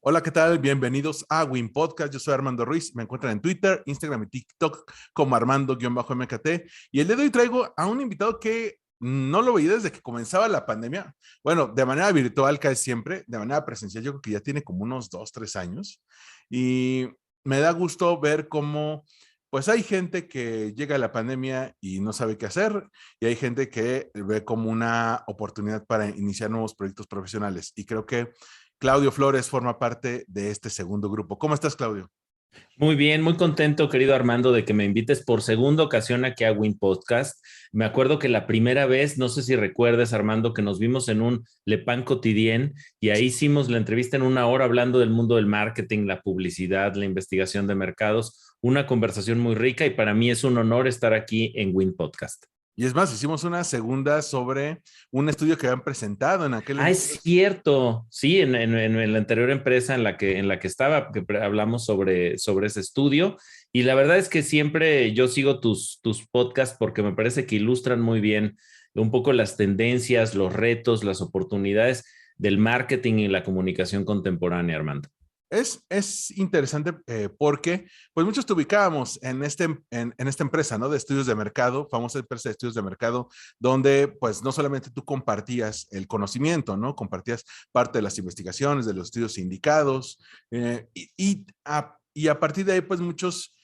Hola, ¿qué tal? Bienvenidos a Win Podcast. Yo soy Armando Ruiz. Me encuentran en Twitter, Instagram y TikTok como Armando-MKT. Y el día de hoy traigo a un invitado que no lo veía desde que comenzaba la pandemia. Bueno, de manera virtual casi siempre, de manera presencial yo creo que ya tiene como unos 2, 3 años. Y me da gusto ver cómo, pues hay gente que llega a la pandemia y no sabe qué hacer, y hay gente que ve como una oportunidad para iniciar nuevos proyectos profesionales. Y creo que Claudio Flores forma parte de este segundo grupo. ¿Cómo estás, Claudio? Muy bien, muy contento, querido Armando, de que me invites por segunda ocasión aquí a Win Podcast. Me acuerdo que la primera vez, no sé si recuerdes, Armando, que nos vimos en un Le Pan Quotidien y ahí hicimos la entrevista en 1 hora hablando del mundo del marketing, la publicidad, la investigación de mercados. Una conversación muy rica y para mí es un honor estar aquí en Win Podcast. Y es más, hicimos una segunda sobre un estudio que habían presentado en aquel Ah, es entonces. cierto. Sí, en la anterior empresa en la que estaba, que hablamos sobre ese estudio. Y la verdad es que siempre yo sigo tus podcasts porque me parece que ilustran muy bien un poco las tendencias, los retos, las oportunidades del marketing y la comunicación contemporánea, Armando. Es interesante porque pues muchos te ubicábamos en esta empresa, ¿no? De estudios de mercado, famosa empresa de estudios de mercado, donde pues no solamente tú compartías el conocimiento, ¿no? Compartías parte de las investigaciones, de los estudios indicados, y a partir de ahí pues muchos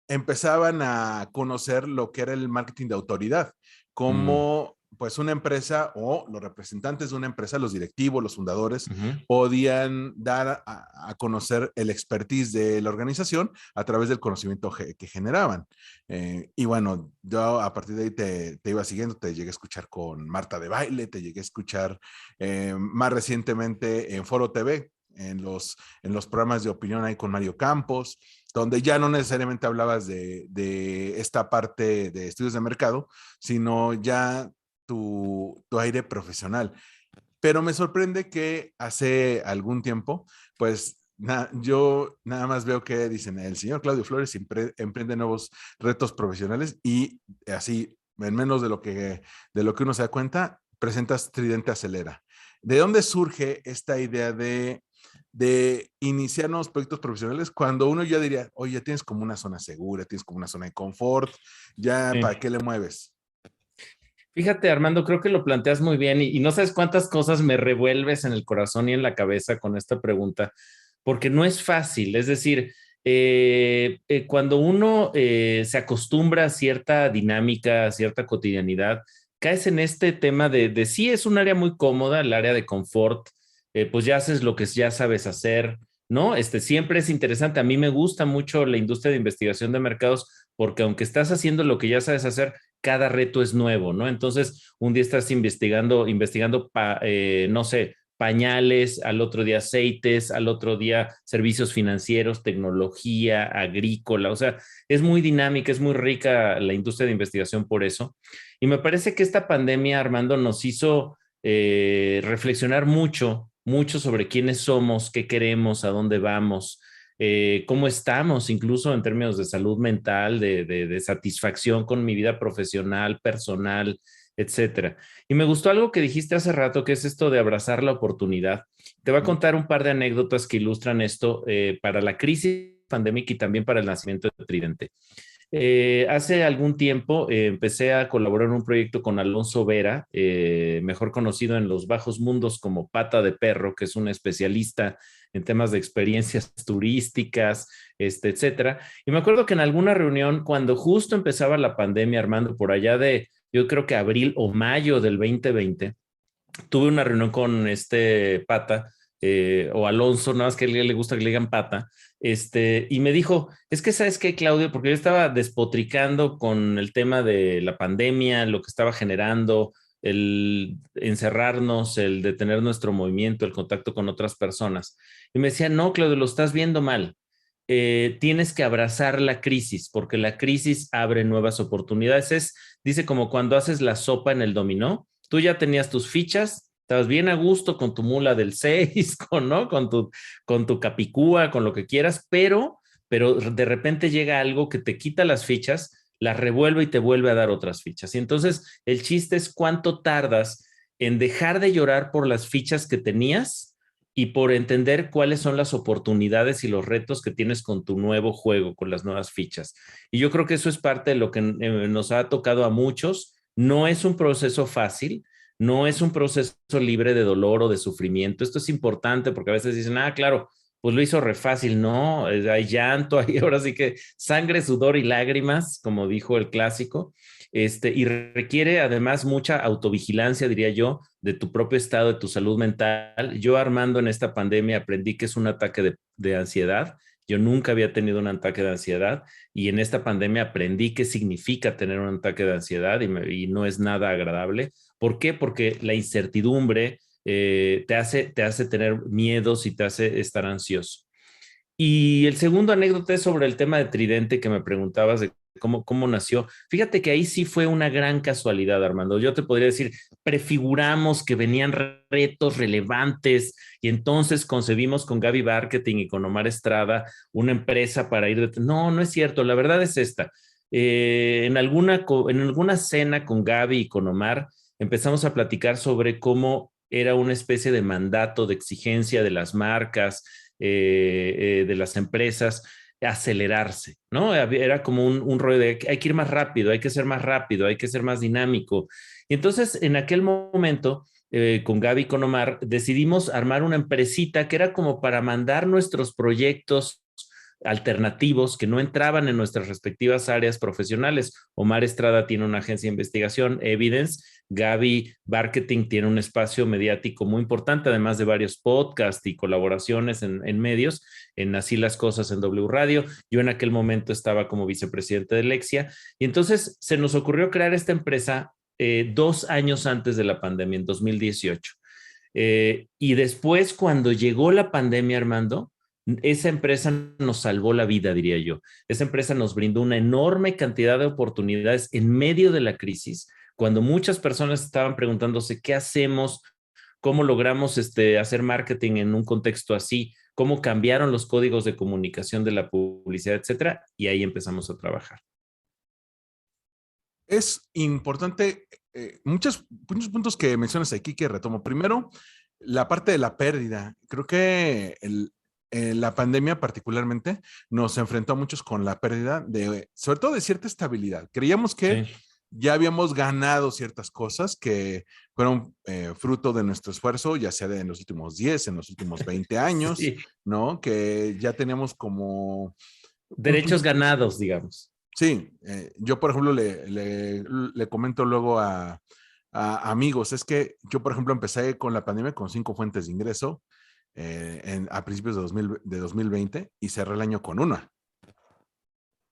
empezaban a conocer lo que era el marketing de autoridad, Mm, como pues una empresa o los representantes de una empresa, los directivos, los fundadores, ujú. podían dar a conocer el expertise de la organización a través del conocimiento que generaban. Y bueno, yo a partir de ahí te iba siguiendo, te llegué a escuchar con Marta de Baile, te llegué a escuchar más recientemente en Foro TV, en los programas de opinión ahí con Mario Campos, donde ya no necesariamente hablabas de esta parte de estudios de mercado, sino ya tu aire profesional. Pero me sorprende que hace algún tiempo, pues yo nada más veo que dicen, el señor Claudio Flores emprende nuevos retos profesionales y así, en menos de lo que uno se da cuenta, presentas Tridente Acelera. ¿De dónde surge esta idea de iniciar nuevos proyectos profesionales cuando uno ya diría, oye, ya tienes como una zona segura, tienes como una zona de confort, ya Sí. para qué le mueves? Fíjate, Armando, creo que lo planteas muy bien y no sabes cuántas cosas me revuelves en el corazón y en la cabeza con esta pregunta, porque no es fácil. Es decir, cuando uno se acostumbra a cierta dinámica, a cierta cotidianidad, caes en este tema de sí, es un área muy cómoda, el área de confort, pues ya haces lo que ya sabes hacer, ¿no? Siempre es interesante. A mí me gusta mucho la industria de investigación de mercados porque aunque estás haciendo lo que ya sabes hacer, cada reto es nuevo, ¿no? Entonces, un día estás investigando no sé, pañales, al otro día aceites, al otro día servicios financieros, tecnología, agrícola, o sea, es muy dinámica, es muy rica la industria de investigación por eso. Y me parece que esta pandemia, Armando, nos hizo reflexionar mucho, mucho sobre quiénes somos, qué queremos, a dónde vamos, cómo estamos, incluso en términos de salud mental, de satisfacción con mi vida profesional, personal, etcétera. Y me gustó algo que dijiste hace rato, que es esto de abrazar la oportunidad. Te voy a contar un par de anécdotas que ilustran esto para la crisis pandémica y también para el nacimiento de Tridente. Hace algún tiempo empecé a colaborar en un proyecto con Alonso Vera, mejor conocido en los bajos mundos como Pata de Perro, que es un especialista en temas de experiencias turísticas, etcétera. Y me acuerdo que en alguna reunión, cuando justo empezaba la pandemia, Armando, por allá de, yo creo que abril o mayo del 2020, tuve una reunión con este Pata, o Alonso, nada más que a él le gusta que le digan Pata, y me dijo, es que sabes qué, Claudio, porque yo estaba despotricando con el tema de la pandemia, lo que estaba generando, el encerrarnos, el detener nuestro movimiento, el contacto con otras personas. Y me decía, no, Claudio, lo estás viendo mal. Tienes que abrazar la crisis, porque la crisis abre nuevas oportunidades. Dice como cuando haces la sopa en el dominó, tú ya tenías tus fichas, estabas bien a gusto con tu mula del 6, ¿no? Con tu capicúa, con lo que quieras, pero de repente llega algo que te quita las fichas, las revuelve y te vuelve a dar otras fichas. Y entonces el chiste es cuánto tardas en dejar de llorar por las fichas que tenías y por entender cuáles son las oportunidades y los retos que tienes con tu nuevo juego, con las nuevas fichas. Y yo creo que eso es parte de lo que nos ha tocado a muchos. No es un proceso fácil, no es un proceso libre de dolor o de sufrimiento. Esto es importante porque a veces dicen, ah, claro, pues lo hizo re fácil. No, hay llanto, hay ahora sí que sangre, sudor y lágrimas, como dijo el clásico. Y requiere además mucha autovigilancia, diría yo, de tu propio estado, de tu salud mental. Yo, Armando, en esta pandemia aprendí que es un ataque de ansiedad. Yo nunca había tenido un ataque de ansiedad y en esta pandemia aprendí qué significa tener un ataque de ansiedad y no es nada agradable. ¿Por qué? Porque la incertidumbre te hace tener miedos y te hace estar ansioso. Y el segundo anécdota es sobre el tema de Tridente que me preguntabas de cómo nació. Fíjate que ahí sí fue una gran casualidad, Armando. Yo te podría decir, prefiguramos que venían retos relevantes y entonces concebimos con Gaby Marketing y con Omar Estrada una empresa para ir de... No, no es cierto. La verdad es esta. En alguna cena con Gaby y con Omar empezamos a platicar sobre cómo era una especie de mandato, de exigencia de las marcas, de las empresas, acelerarse, ¿no? Era como un rollo de hay que ir más rápido, hay que ser más rápido, hay que ser más dinámico. Y entonces, en aquel momento, con Gaby y con Omar, decidimos armar una empresita que era como para mandar nuestros proyectos alternativos que no entraban en nuestras respectivas áreas profesionales. Omar Estrada tiene una agencia de investigación, Evidence. Gaby Marketing tiene un espacio mediático muy importante, además de varios podcasts y colaboraciones en medios, en Así las Cosas en W Radio. Yo en aquel momento estaba como vicepresidente de Lexia y entonces se nos ocurrió crear esta empresa 2 años antes de la pandemia, en 2018. Y después, cuando llegó la pandemia, Armando, esa empresa nos salvó la vida, diría yo. Esa empresa nos brindó una enorme cantidad de oportunidades en medio de la crisis, cuando muchas personas estaban preguntándose qué hacemos, cómo logramos hacer marketing en un contexto así, cómo cambiaron los códigos de comunicación de la publicidad, etcétera, y ahí empezamos a trabajar. Es importante, muchos puntos que mencionas aquí que retomo. Primero, la parte de la pérdida. Creo que la pandemia particularmente nos enfrentó a muchos con la pérdida de, sobre todo de cierta estabilidad. Creíamos que Sí. ya habíamos ganado ciertas cosas que fueron fruto de nuestro esfuerzo, ya sea en los últimos 10, en los últimos 20 años, Sí. ¿no? Que ya teníamos como un Derechos ganados, digamos. Sí, yo por ejemplo le comento luego a amigos, es que yo por ejemplo empecé con la pandemia con 5 fuentes de ingreso a principios de 2020 y cerré el año con una.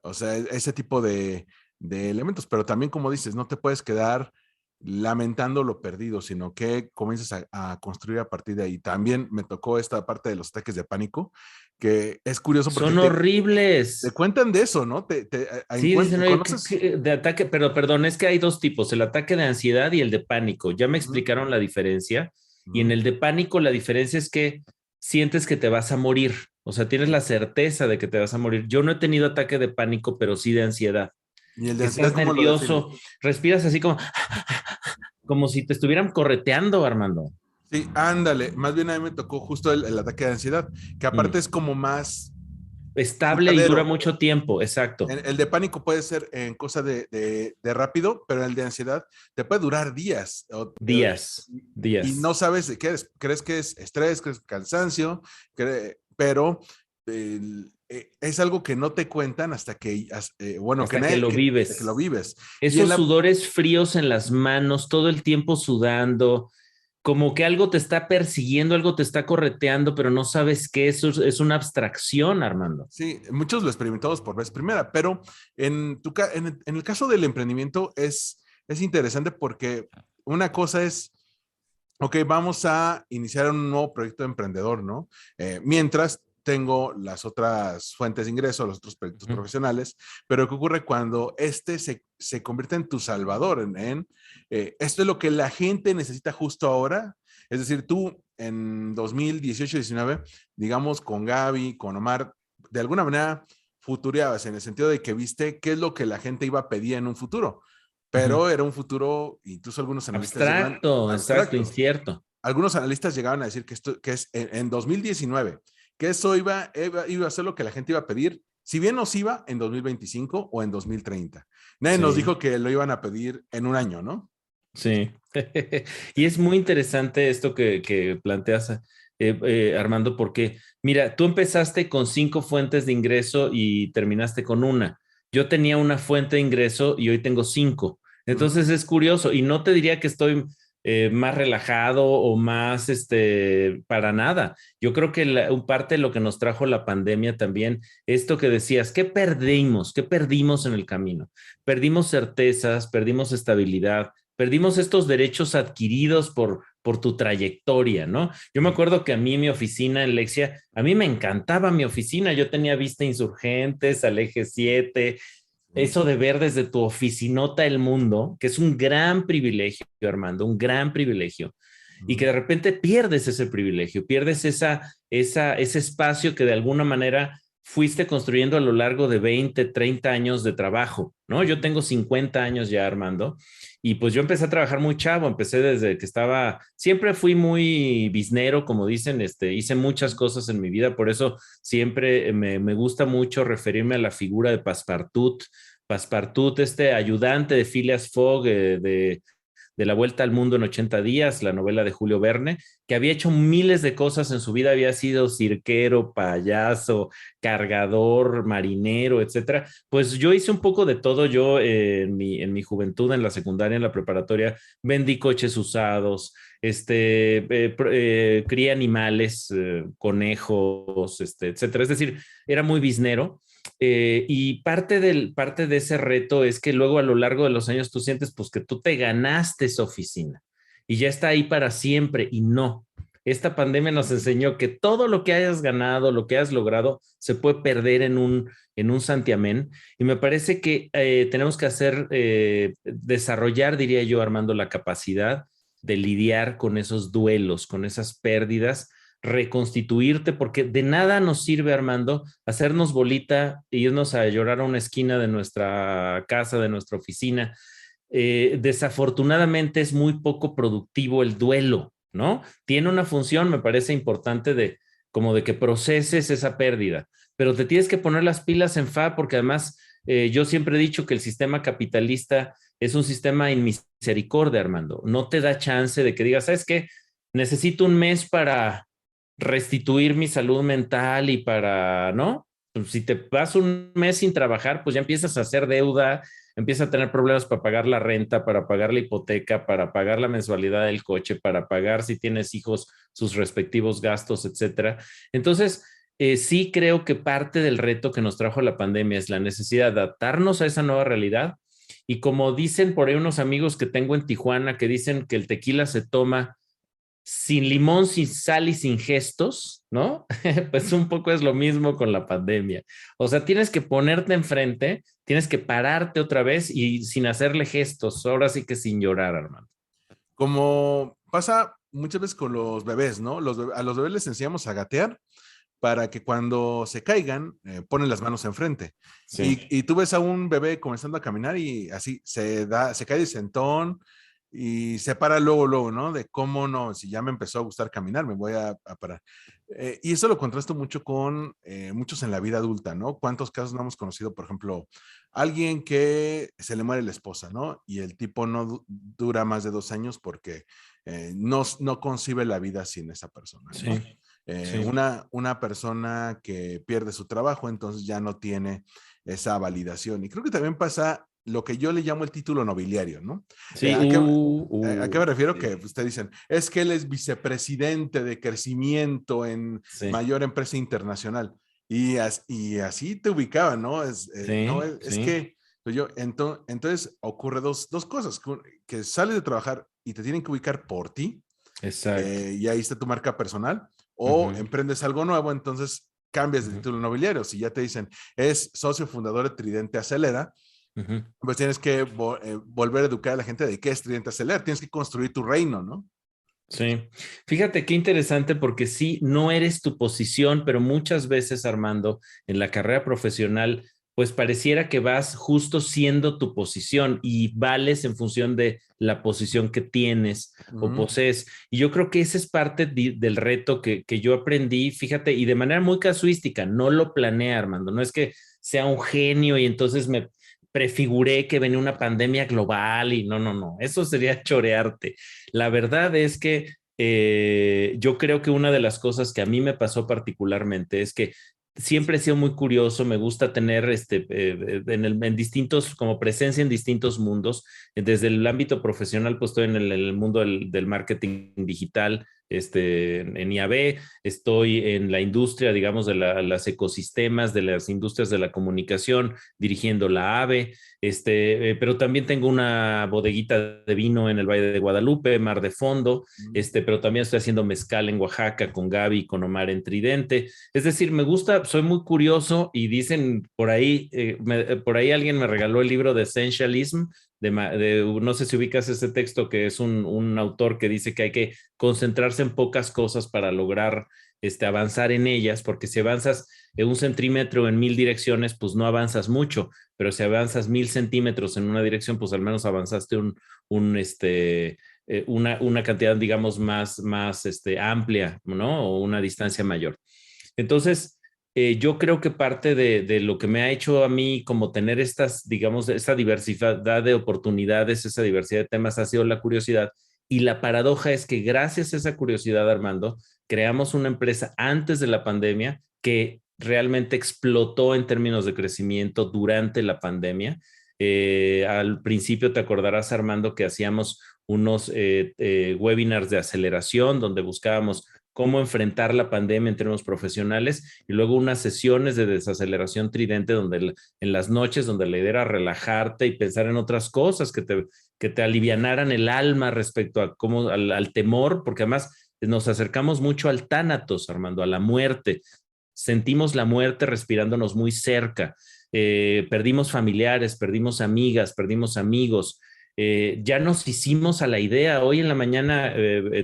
O sea, ese tipo de elementos, pero también como dices, no te puedes quedar lamentando lo perdido, sino que comienzas a construir a partir de ahí. También me tocó esta parte de los ataques de pánico, que es curioso porque Son te horribles. cuentan de eso, ¿no? Sí, dicen, oye, ¿Conoces? de ataque, pero perdón, es que hay dos tipos, el ataque de ansiedad y el de pánico. Ya me Ujú, explicaron la diferencia. Y en ujú. el de pánico, la diferencia es que sientes que te vas a morir. O sea, tienes la certeza de que te vas a morir. Yo no he tenido ataque de pánico, pero sí de ansiedad. Y el de Que ansiedad, estás ¿cómo lo defines? nervioso, respiras así como si te estuvieran correteando, Armando. Sí, ándale. Más bien a mí me tocó justo el ataque de ansiedad, que aparte Mm. es como más Estable y dura duradero. mucho tiempo, exacto. El de pánico puede ser en cosa de rápido, pero el de ansiedad te puede durar días. Días, Y no días. sabes de qué es. Crees que es estrés, crees que es cansancio, pero es algo que no te cuentan hasta que, bueno, Hasta que lo hasta que lo vives. vives. Y en Esos la, sudores fríos en las manos, todo el tiempo sudando, como que algo te está persiguiendo, algo te está correteando, pero no sabes qué, eso es una abstracción, Armando. Sí, muchos lo experimentamos por vez primera, pero en el caso del emprendimiento es interesante porque una cosa es, ok, vamos a iniciar un nuevo proyecto de emprendedor, ¿no? Mientras tengo las otras fuentes de ingreso, los otros proyectos Ujú. profesionales, pero ¿qué ocurre cuando se convierte en tu salvador? Esto es lo que la gente necesita justo ahora. Es decir, tú en 2018-19, digamos, con Gaby, con Omar, de alguna manera futureabas en el sentido de que viste qué es lo que la gente iba a pedir en un futuro, Ujú. pero era un futuro, incluso algunos analistas llaman Abstracto, exacto, abstracto. incierto. algunos analistas llegaban a decir que esto, que es en 2019, que eso iba a ser lo que la gente iba a pedir, si bien nos iba en 2025 o en 2030. Nadie nos Sí. dijo que lo iban a pedir en un año, ¿no? Sí, y es muy interesante esto que planteas, Armando, porque mira, tú empezaste con 5 fuentes de ingreso y terminaste con una. Yo tenía una fuente de ingreso y hoy tengo 5. Uh -huh. Entonces es curioso y no te diría que estoy más relajado o más, para nada. Yo creo que un parte de lo que nos trajo la pandemia también, esto que decías, ¿qué perdimos? ¿Qué perdimos en el camino? Perdimos certezas, perdimos estabilidad. Perdimos estos derechos adquiridos por tu trayectoria, ¿no? Yo me acuerdo que a mí mi oficina en Lexia, a mí me encantaba mi oficina, yo tenía vista Insurgentes, al Eje 7, eso de ver desde tu oficinota el mundo, que es un gran privilegio, Armando, un gran privilegio, y que de repente pierdes ese privilegio, pierdes ese espacio que de alguna manera fuiste construyendo a lo largo de 20, 30 años de trabajo, ¿no? Yo tengo 50 años ya, Armando, y pues yo empecé a trabajar muy chavo, empecé desde que siempre fui muy biznero, como dicen, hice muchas cosas en mi vida, por eso siempre me gusta mucho referirme a la figura de Passepartout. Passepartout, este ayudante de Phileas Fogg, de La Vuelta al Mundo en 80 días, la novela de Julio Verne, que había hecho miles de cosas en su vida, había sido cirquero, payaso, cargador, marinero, etcétera. Pues yo hice un poco de todo. Yo en mi juventud, en la secundaria, en la preparatoria, vendí coches usados, crié animales, conejos, etcétera. Es decir, era muy biznero. Y parte de ese reto es que luego a lo largo de los años tú sientes pues que tú te ganaste esa oficina y ya está ahí para siempre y no. Esta pandemia nos enseñó que todo lo que hayas ganado, lo que has logrado, se puede perder en un santiamén. Y me parece que tenemos que desarrollar, diría yo, Armando, la capacidad de lidiar con esos duelos, con esas pérdidas, reconstituirte, porque de nada nos sirve, Armando, hacernos bolita e irnos a llorar a una esquina de nuestra casa, de nuestra oficina. Desafortunadamente es muy poco productivo el duelo, ¿no? Tiene una función, me parece importante, como de que proceses esa pérdida, pero te tienes que poner las pilas en fa, porque además yo siempre he dicho que el sistema capitalista es un sistema en misericordia, Armando. No te da chance de que digas, ¿sabes qué? Necesito un mes para restituir mi salud mental y para, ¿no? Pues si te vas un mes sin trabajar, pues ya empiezas a hacer deuda, empiezas a tener problemas para pagar la renta, para pagar la hipoteca, para pagar la mensualidad del coche, para pagar si tienes hijos sus respectivos gastos, etcétera. Entonces, sí creo que parte del reto que nos trajo la pandemia es la necesidad de adaptarnos a esa nueva realidad. Y como dicen por ahí unos amigos que tengo en Tijuana, que dicen que el tequila se toma sin limón, sin sal y sin gestos, ¿no? Pues un poco es lo mismo con la pandemia. O sea, tienes que ponerte enfrente, tienes que pararte otra vez y sin hacerle gestos, ahora sí que sin llorar, hermano. Como pasa muchas veces con los bebés, ¿no? A los bebés les enseñamos a gatear para que cuando se caigan, ponen las manos enfrente. Sí. Y tú ves a un bebé comenzando a caminar y así se cae de sentón y se para luego, luego, ¿no? De cómo no, si ya me empezó a gustar caminar, me voy a parar. Y eso lo contrasto mucho con muchos en la vida adulta, ¿no? ¿Cuántos casos no hemos conocido, por ejemplo, alguien que se le muere la esposa, ¿no? Y el tipo no dura más de 2 años porque no concibe la vida sin esa persona, ¿no? Sí, sí. Una persona que pierde su trabajo, entonces ya no tiene esa validación. Y creo que también pasa lo que yo le llamo el título nobiliario, ¿no? Sí, ¿A qué me refiero? sí, Que ustedes dicen, es que él es vicepresidente de crecimiento en sí, mayor empresa internacional. Y así te ubicaban, ¿no? No, sí, es sí, que pues entonces ocurre dos cosas, que sales de trabajar y te tienen que ubicar por ti, exacto. y ahí está tu marca personal, o Ujú, emprendes algo nuevo, entonces cambias de ujú, título nobiliario. Si ya te dicen, es socio fundador de Tridente Acelera, ujú. pues tienes que volver a educar a la gente de qué es Tridente Acelera, tienes que construir tu reino, ¿no? Sí, fíjate qué interesante porque sí, no eres tu posición, pero muchas veces, Armando, en la carrera profesional pues pareciera que vas justo siendo tu posición y vales en función de la posición que tienes o posees. Y yo creo que ese es parte del reto que yo aprendí, fíjate, y de manera muy casuística, no lo planeé, Armando, no es que sea un genio y entonces me prefiguré que venía una pandemia global y no, no, no, eso sería chorearte. La verdad es que yo creo que una de las cosas que a mí me pasó particularmente es que siempre he sido muy curioso, me gusta tener en distintos, como presencia en distintos mundos. Desde el ámbito profesional, pues estoy en el mundo del marketing digital, en IAB, estoy en la industria, digamos, de las ecosistemas, de las industrias de la comunicación, dirigiendo la AVE, pero también tengo una bodeguita de vino en el Valle de Guadalupe, Mar de Fondo, pero también estoy haciendo mezcal en Oaxaca con Gaby y con Omar en Tridente. Es decir, me gusta, soy muy curioso y dicen por ahí alguien me regaló el libro de Essentialism, no sé si ubicas ese texto que es un autor que dice que hay que concentrarse en pocas cosas para lograr avanzar en ellas, porque si avanzas en 1 centímetro en 1000 direcciones, pues no avanzas mucho, pero si avanzas 1000 centímetros en una dirección, pues al menos avanzaste una cantidad, digamos, más amplia, ¿no? O una distancia mayor. Entonces, yo creo que parte de lo que me ha hecho a mí como tener estas, digamos, esa diversidad de oportunidades, esa diversidad de temas ha sido la curiosidad. Y la paradoja es que gracias a esa curiosidad, Armando, creamos una empresa antes de la pandemia que realmente explotó en términos de crecimiento durante la pandemia. Al principio te acordarás, Armando, que hacíamos unos webinars de aceleración donde buscábamos cómo enfrentar la pandemia en términos profesionales y luego unas sesiones de desaceleración tridente donde en las noches donde la idea era relajarte y pensar en otras cosas que te alivianaran el alma respecto a cómo, al temor, porque además nos acercamos mucho al tánatos, Armando, a la muerte. Sentimos la muerte respirándonos muy cerca. Perdimos familiares, perdimos amigas, perdimos amigos. Ya nos hicimos a la idea. Hoy en la mañana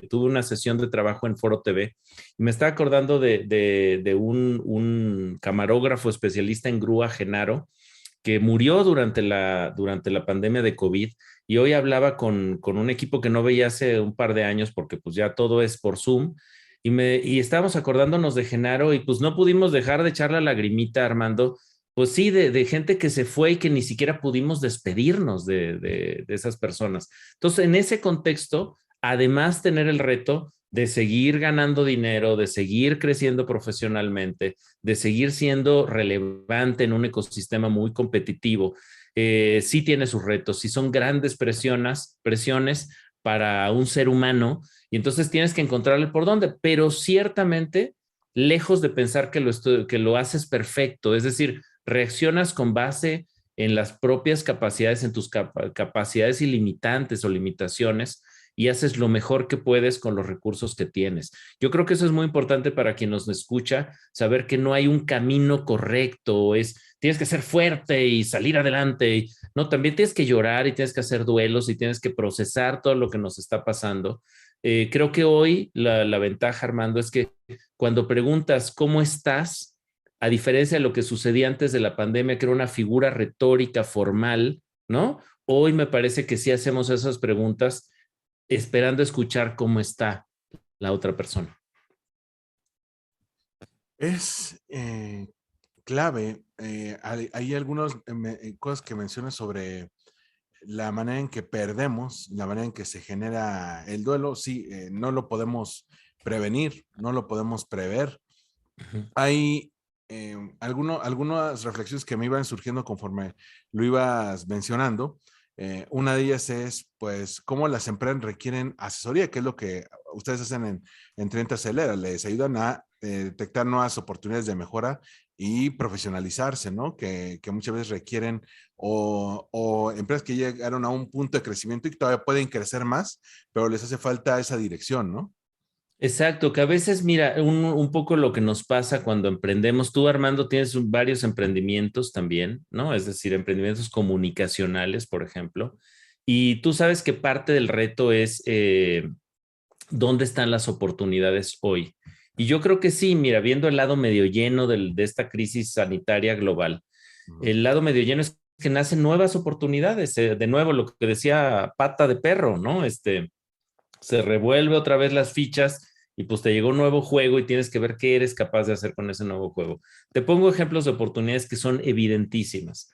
tuve una sesión de trabajo en Foro TV y me estaba acordando de un camarógrafo especialista en grúa, Genaro, que murió durante la pandemia de COVID y hoy hablaba con un equipo que no veía hace un par de años porque pues ya todo es por Zoom y estábamos acordándonos de Genaro y pues no pudimos dejar de echar la lagrimita, Armando, pues sí, de gente que se fue y que ni siquiera pudimos despedirnos de esas personas. Entonces, en ese contexto, además tener el reto de seguir ganando dinero, de seguir creciendo profesionalmente, de seguir siendo relevante en un ecosistema muy competitivo, sí tiene sus retos, sí son grandes presiones para un ser humano y entonces tienes que encontrarle por dónde, pero ciertamente lejos de pensar que lo haces perfecto, es decir, reaccionas con base en las propias capacidades, en tus capacidades ilimitantes o limitaciones y haces lo mejor que puedes con los recursos que tienes. Yo creo que eso es muy importante para quien nos escucha, saber que no hay un camino correcto, tienes que ser fuerte y salir adelante. No, también tienes que llorar y tienes que hacer duelos y tienes que procesar todo lo que nos está pasando. Creo que hoy la ventaja, Armando, es que cuando preguntas cómo estás, a diferencia de lo que sucedía antes de la pandemia, que era una figura retórica formal, ¿no? Hoy me parece que sí hacemos esas preguntas esperando escuchar cómo está la otra persona. Es clave. Hay algunas cosas que mencionas sobre la manera en que perdemos, la manera en que se genera el duelo. Sí, no lo podemos prevenir, no lo podemos prever. Hay algunas reflexiones que me iban surgiendo conforme lo ibas mencionando. Una de ellas es, pues, cómo las empresas requieren asesoría, que es lo que ustedes hacen en 30 Acelera. Les ayudan a detectar nuevas oportunidades de mejora y profesionalizarse, ¿no? Que muchas veces requieren o empresas que llegaron a un punto de crecimiento y que todavía pueden crecer más, pero les hace falta esa dirección, ¿no? Exacto, que a veces, mira, un poco lo que nos pasa cuando emprendemos. Tú, Armando, tienes varios emprendimientos también, ¿no? Es decir, emprendimientos comunicacionales, por ejemplo. Y tú sabes que parte del reto es dónde están las oportunidades hoy. Y yo creo que sí, mira, viendo el lado medio lleno de esta crisis sanitaria global, Ujú. El lado medio lleno es que nacen nuevas oportunidades. De nuevo, lo que decía pata de perro, ¿no? Se revuelve otra vez las fichas y pues te llegó un nuevo juego y tienes que ver qué eres capaz de hacer con ese nuevo juego. Te pongo ejemplos de oportunidades que son evidentísimas.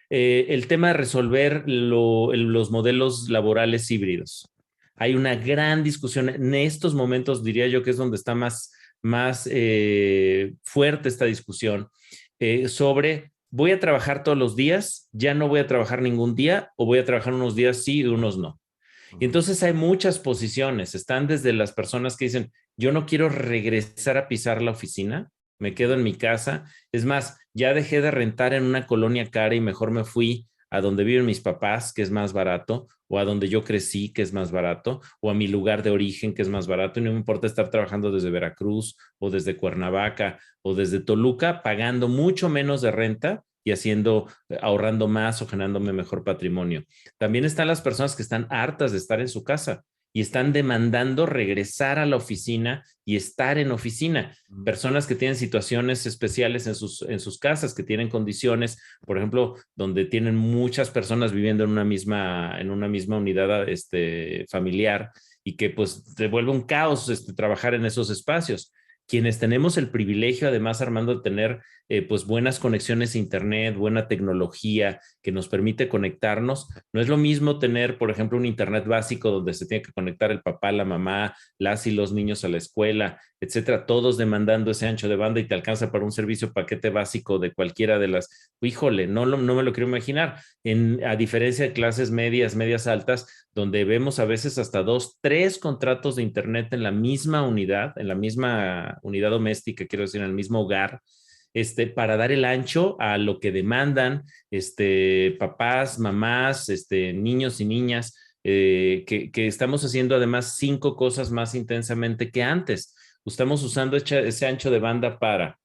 El tema de resolver los modelos laborales híbridos. Hay una gran discusión en estos momentos, diría yo que es donde está más fuerte esta discusión sobre voy a trabajar todos los días, ya no voy a trabajar ningún día o voy a trabajar unos días sí y unos no. Y Ujú. entonces hay muchas posiciones. Están desde las personas que dicen, yo no quiero regresar a pisar la oficina, me quedo en mi casa. Es más, ya dejé de rentar en una colonia cara y mejor me fui a donde viven mis papás, que es más barato, o a donde yo crecí, que es más barato, o a mi lugar de origen, que es más barato. Y no me importa estar trabajando desde Veracruz o desde Cuernavaca o desde Toluca, pagando mucho menos de renta y ahorrando más o generándome mejor patrimonio. También están las personas que están hartas de estar en su casa y están demandando regresar a la oficina y estar en oficina. Ujú. Personas que tienen situaciones especiales en sus casas, que tienen condiciones, por ejemplo, donde tienen muchas personas viviendo en una misma unidad familiar y que pues se vuelve un caos trabajar en esos espacios. Quienes tenemos el privilegio, además, Armando, de tener pues buenas conexiones a internet, buena tecnología que nos permite conectarnos. No es lo mismo tener, por ejemplo, un internet básico donde se tiene que conectar el papá, la mamá, las y los niños a la escuela, etcétera, todos demandando ese ancho de banda y te alcanza para un servicio paquete básico de cualquiera de las. Híjole, no me lo quiero imaginar. A diferencia de clases medias altas, donde vemos a veces hasta 2, 3 contratos de internet en la misma unidad doméstica, quiero decir, en el mismo hogar, para dar el ancho a lo que demandan papás, mamás, niños y niñas, que estamos haciendo además 5 cosas más intensamente que antes. Estamos usando ese ancho de banda para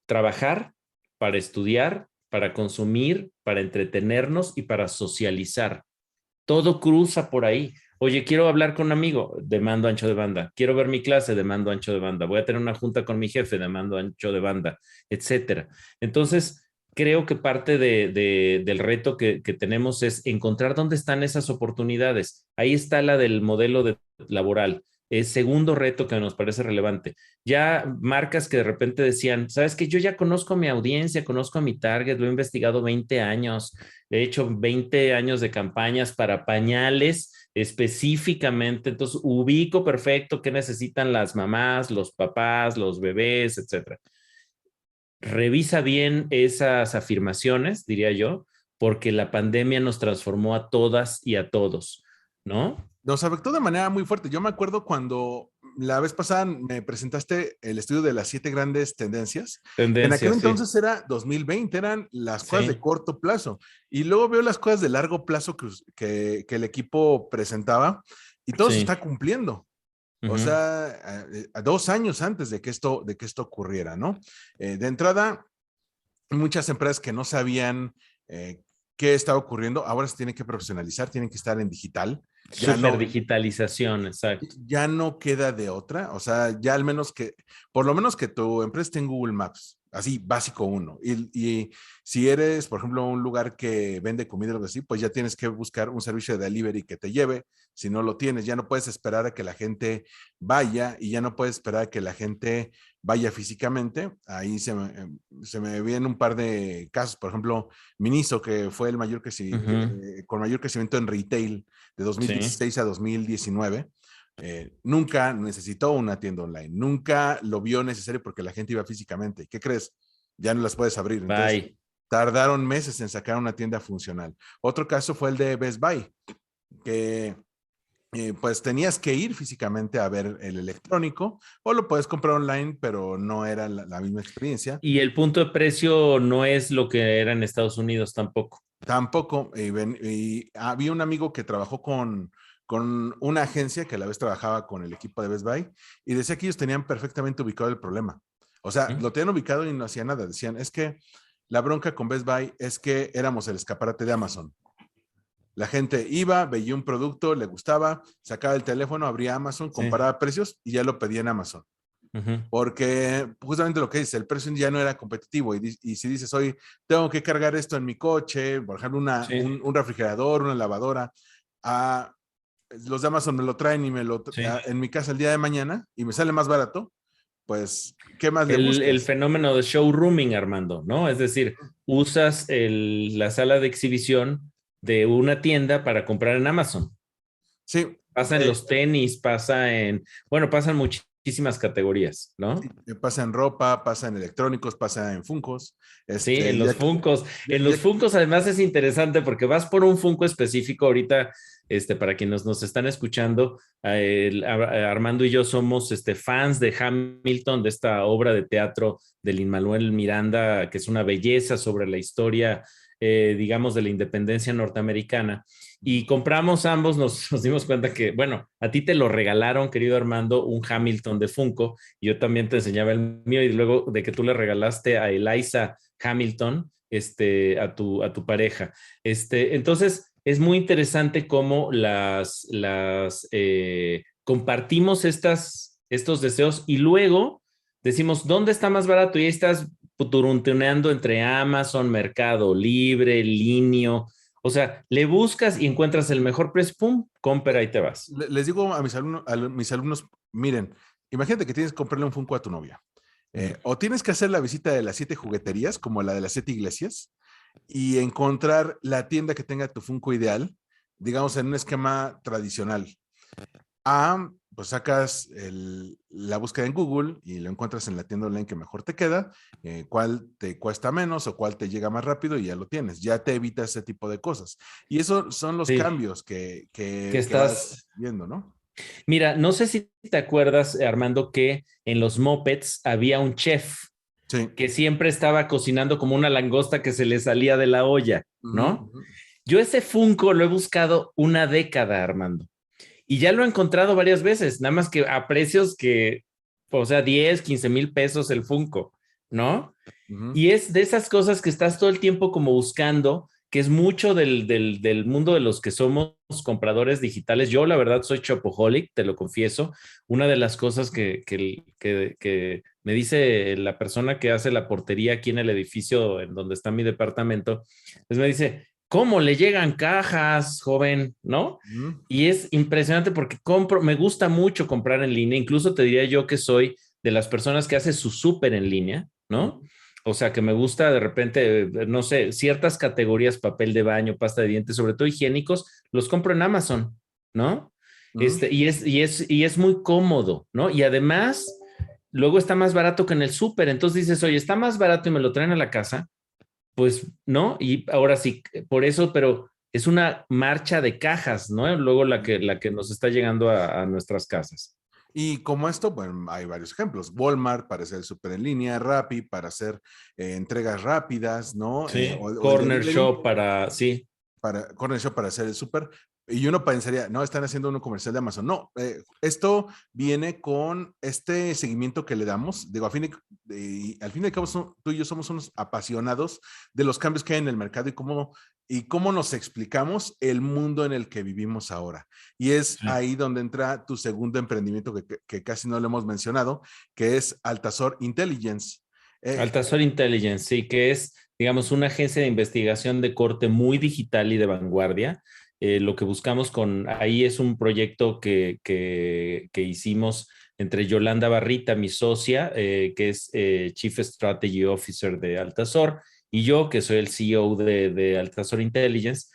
trabajar, para estudiar, para consumir, para entretenernos y para socializar. Todo cruza por ahí. Oye, quiero hablar con un amigo, demando ancho de banda. Quiero ver mi clase, demando ancho de banda. Voy a tener una junta con mi jefe, demando ancho de banda, etcétera. Entonces, creo que parte del reto que tenemos es encontrar dónde están esas oportunidades. Ahí está la del modelo laboral. Es segundo reto que nos parece relevante. Ya marcas que de repente decían, sabes que yo ya conozco a mi audiencia, conozco a mi target, lo he investigado 20 años, he hecho 20 años de campañas para pañales específicamente, entonces ubico perfecto qué necesitan las mamás, los papás, los bebés, etcétera. Revisa bien esas afirmaciones, diría yo, porque la pandemia nos transformó a todas y a todos, ¿no? Nos afectó de manera muy fuerte. Yo me acuerdo cuando la vez pasada me presentaste el estudio de las 7 grandes tendencias. En aquel Tendencias, sí. entonces era 2020, eran las cosas de Sí. corto plazo. Y luego veo las cosas de largo plazo que el equipo presentaba y todo se Sí. está cumpliendo. O Ujú. sea, a 2 años antes de que esto ocurriera, ¿no? De entrada, muchas empresas que no sabían eh, qué estaba ocurriendo, ahora se tienen que profesionalizar, tienen que estar en digital. Ya Super no, digitalización, exacto. ya no queda de otra, o sea, ya al menos que, por lo menos que tu empresa esté en Google Maps, así, básico uno. Y si eres, por ejemplo, un lugar que vende comida o algo así, pues ya tienes que buscar un servicio de delivery que te lleve. Si no lo tienes, ya no puedes esperar a que la gente vaya y ya no puedes esperar a que la gente vaya físicamente. Ahí se me vienen un par de casos, por ejemplo, Miniso, que fue el Ujú. con mayor crecimiento en retail de Sí. 2016 a 2019. Nunca necesitó una tienda online, nunca lo vio necesario porque la gente iba físicamente. ¿Qué crees? Ya no las puedes abrir. Entonces, Bye. tardaron meses en sacar una tienda funcional. Otro caso fue el de Best Buy, que pues tenías que ir físicamente a ver el electrónico o lo puedes comprar online, pero no era la misma experiencia. Y el punto de precio no es lo que era en Estados Unidos tampoco. Tampoco, y había un amigo que trabajó con una agencia que a la vez trabajaba con el equipo de Best Buy y decía que ellos tenían perfectamente ubicado el problema. O sea, ¿Mm? lo tenían ubicado y no hacía nada. Decían, es que la bronca con Best Buy es que éramos el escaparate de Amazon. La gente iba, veía un producto, le gustaba, sacaba el teléfono, abría Amazon, Sí. comparaba precios y ya lo pedía en Amazon. Ujú. porque justamente lo que dice, el precio ya no era competitivo y si dices, hoy tengo que cargar esto en mi coche, por ejemplo, Sí, un refrigerador, una lavadora, a, los de Amazon me lo traen y sí. en mi casa el día de mañana y me sale más barato, pues, ¿qué más le El buscas? fenómeno de showrooming, Armando, ¿no? Es decir, usas la sala de exhibición de una tienda para comprar en Amazon. Sí, Pasa en los tenis, bueno, pasan muchísimas categorías, sí, ¿no? pasa en ropa, pasa en electrónicos, pasa en Funkos, Sí, en ya, los Funkos. ya, En los ya, Funkos además es interesante porque vas por un Funko específico ahorita, para quienes nos están escuchando, Armando y yo somos fans de Hamilton, de esta obra de teatro de Lin-Manuel Miranda, que es una belleza sobre la historia, digamos, de la independencia norteamericana. Y compramos ambos, nos dimos cuenta que, bueno, a ti te lo regalaron, querido Armando, un Hamilton de Funko, y yo también te enseñaba el mío, y luego de que tú le regalaste a Eliza Hamilton, a tu pareja. Entonces, es muy interesante cómo compartimos estos deseos y luego decimos, ¿dónde está más barato? Y ahí estás turuntuneando entre Amazon, Mercado Libre, Linio. O sea, le buscas y encuentras el mejor precio, pum, compra y te vas. les digo a mis alumnos, miren, imagínate que tienes que comprarle un Funko a tu novia. Mm. O tienes que hacer la visita de las 7 jugueterías, como la de las 7 iglesias, y encontrar la tienda que tenga tu Funko ideal, digamos, en un esquema tradicional. Pues sacas la búsqueda en Google y lo encuentras en la tienda online que mejor te queda, cuál te cuesta menos o cuál te llega más rápido y ya lo tienes. Ya te evita ese tipo de cosas. Y esos son los Sí, cambios que que vas estás. viendo, ¿no? Mira, no sé si te acuerdas, Armando, que en los Muppets había un chef Sí. que siempre estaba cocinando como una langosta que se le salía de la olla, Ujú, ¿no? ujú. Yo ese Funko lo he buscado una década, Armando, y ya lo he encontrado varias veces, nada más que a precios que, o sea, 10, 15 mil pesos el Funko, ¿no? Ujú. Y es de esas cosas que estás todo el tiempo como buscando, que es mucho del mundo de los que somos compradores digitales. Yo, la verdad, soy shopaholic, te lo confieso. Una de las cosas que me dice la persona que hace la portería aquí en el edificio en donde está mi departamento, pues me dice, ¿cómo le llegan cajas, joven? ¿No? Ujú. Y es impresionante porque me gusta mucho comprar en línea. Incluso te diría yo que soy de las personas que hace su súper en línea, ¿no? Ujú. O sea, que me gusta de repente, no sé, ciertas categorías, papel de baño, pasta de dientes, sobre todo higiénicos, los compro en Amazon, ¿no? Ujú. Y es muy cómodo, ¿no? Y además, luego está más barato que en el súper. Entonces dices, oye, está más barato y me lo traen a la casa, pues, ¿no? Y ahora sí, por eso, pero es una marcha de cajas, ¿no? Luego la que nos está llegando a nuestras casas. Y como esto, bueno, hay varios ejemplos. Walmart para hacer el súper en línea, Rappi para hacer entregas rápidas, ¿no? Sí, O el Corner delivery Shop para, sí, para Corner Shop para hacer el súper. Y uno pensaría, no, están haciendo un comercial de Amazon. No, esto viene con este seguimiento que le damos. Digo, al fin y al cabo, tú y yo somos unos apasionados de los cambios que hay en el mercado y cómo nos explicamos el mundo en el que vivimos ahora. Y es sí. ahí donde entra tu segundo emprendimiento que casi no lo hemos mencionado, que es Altazor Intelligence. Eh, Altazor Intelligence, sí, que es, digamos, una agencia de investigación de corte muy digital y de vanguardia. Lo que buscamos ahí es un proyecto que hicimos entre Yolanda Barrita, mi socia, que es Chief Strategy Officer de Altazor, y yo, que soy el CEO de Altazor Intelligence,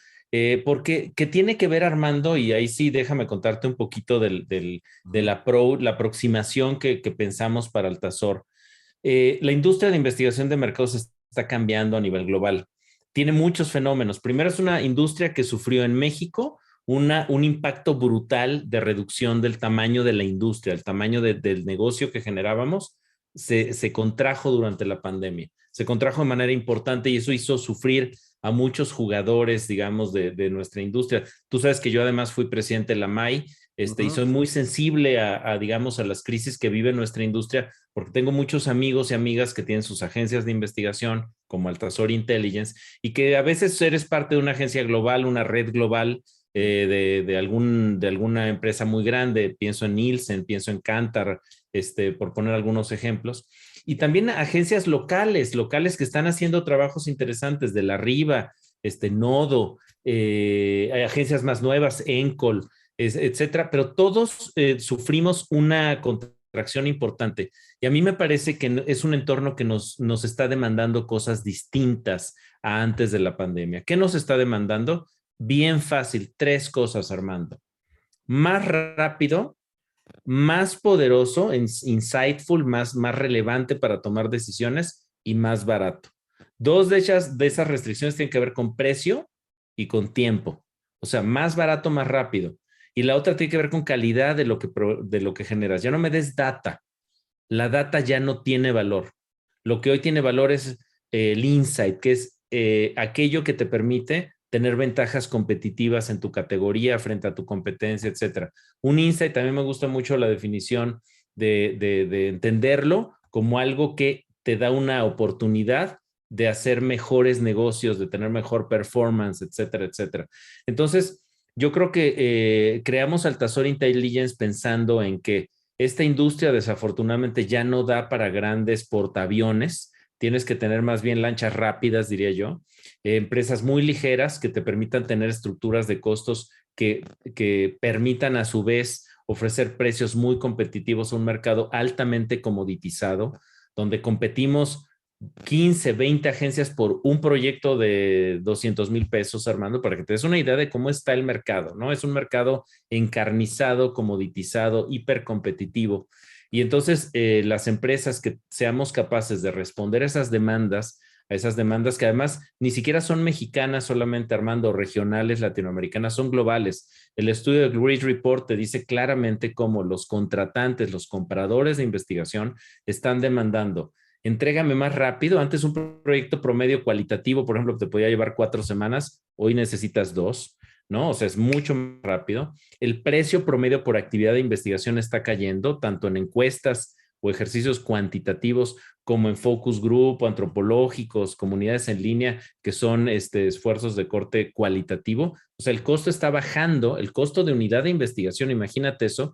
porque que tiene que ver, Armando, y ahí sí déjame contarte un poquito de Ujú. la aproximación que pensamos para Altazor. La industria de investigación de mercados está cambiando a nivel global. Tiene muchos fenómenos. Primero, es una industria que sufrió en México un impacto brutal de reducción del tamaño de la industria, el tamaño del negocio que generábamos se contrajo durante la pandemia. Se contrajo de manera importante y eso hizo sufrir a muchos jugadores, digamos, de nuestra industria. Tú sabes que yo además fui presidente de la MAI, y Ujú. soy muy sensible digamos, a las crisis que vive nuestra industria, porque tengo muchos amigos y amigas que tienen sus agencias de investigación, como Altazor Intelligence, y que a veces eres parte de una agencia global, una red global de alguna empresa muy grande, pienso en Nielsen, pienso en Kantar, por poner algunos ejemplos. Y también agencias locales que están haciendo trabajos interesantes, de la Riva, Nodo, hay agencias más nuevas, Encol, etcétera, pero todos sufrimos una contracción importante. Y a mí me parece que es un entorno que nos está demandando cosas distintas a antes de la pandemia. ¿Qué nos está demandando? Bien fácil, 3 cosas, Armando. Más rápido, más poderoso, insightful, más relevante para tomar decisiones y más barato. 2 de esas restricciones tienen que ver con precio y con tiempo. O sea, más barato, más rápido. Y la otra tiene que ver con calidad de lo que generas. Ya no me des data. La data ya no tiene valor. Lo que hoy tiene valor es el insight, que es aquello que te permite tener ventajas competitivas en tu categoría frente a tu competencia, etcétera. Un insight, también me gusta mucho la definición de entenderlo como algo que te da una oportunidad de hacer mejores negocios, de tener mejor performance, etcétera, etcétera. Entonces, yo creo que creamos Altazor Intelligence pensando en que esta industria desafortunadamente ya no da para grandes portaaviones. Tienes que tener más bien lanchas rápidas, diría yo, empresas muy ligeras que te permitan tener estructuras de costos que permitan a su vez ofrecer precios muy competitivos a un mercado altamente comoditizado, donde competimos 15, 20 agencias por un proyecto de 200,000 pesos, Armando, para que te des una idea de cómo está el mercado, ¿no? Es un mercado encarnizado, comoditizado, hipercompetitivo. Y entonces las empresas que seamos capaces de responder a esas demandas que además ni siquiera son mexicanas solamente, Armando, regionales, latinoamericanas, son globales. El estudio de Great Report te dice claramente cómo los contratantes, los compradores de investigación están demandando. Entrégame más rápido. Antes un proyecto promedio cualitativo, por ejemplo, te podía llevar 4 semanas, hoy necesitas 2, ¿no? O sea, es mucho más rápido. El precio promedio por actividad de investigación está cayendo, tanto en encuestas o ejercicios cuantitativos como en focus group o antropológicos, comunidades en línea, que son esfuerzos de corte cualitativo. O sea, el costo está bajando, el costo de unidad de investigación, imagínate eso,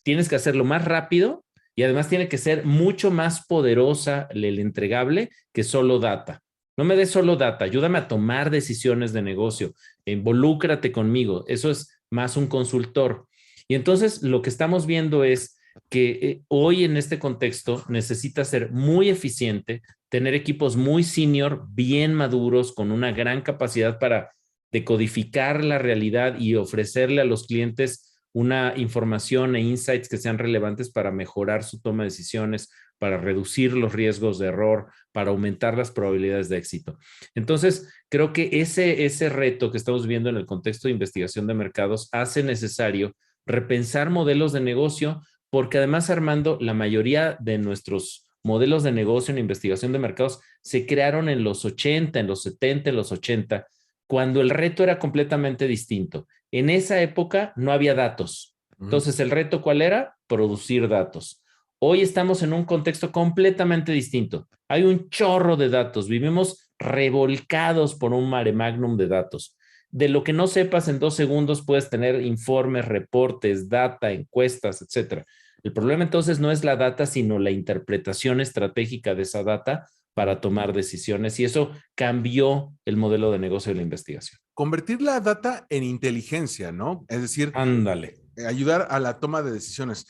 tienes que hacerlo más rápido y además tiene que ser mucho más poderosa el entregable que solo data. No me des solo data, ayúdame a tomar decisiones de negocio, involúcrate conmigo, eso es más un consultor. Y entonces lo que estamos viendo es que hoy en este contexto necesita ser muy eficiente, tener equipos muy senior, bien maduros, con una gran capacidad para decodificar la realidad y ofrecerle a los clientes una información e insights que sean relevantes para mejorar su toma de decisiones, para reducir los riesgos de error, para aumentar las probabilidades de éxito. Entonces, creo que ese reto que estamos viendo en el contexto de investigación de mercados hace necesario repensar modelos de negocio, porque además, Armando, la mayoría de nuestros modelos de negocio en investigación de mercados se crearon en los 80, en los 70, en los 80, cuando el reto era completamente distinto. En esa época no había datos. Entonces, ¿el reto cuál era? Producir datos. Hoy estamos en un contexto completamente distinto. Hay un chorro de datos. Vivimos revolcados por un mare magnum de datos. De lo que no sepas en 2 segundos puedes tener informes, reportes, data, encuestas, etcétera. El problema entonces no es la data, sino la interpretación estratégica de esa data para tomar decisiones, y eso cambió el modelo de negocio de la investigación. Convertir la data en inteligencia, ¿no? Es decir, ándale, ayudar a la toma de decisiones.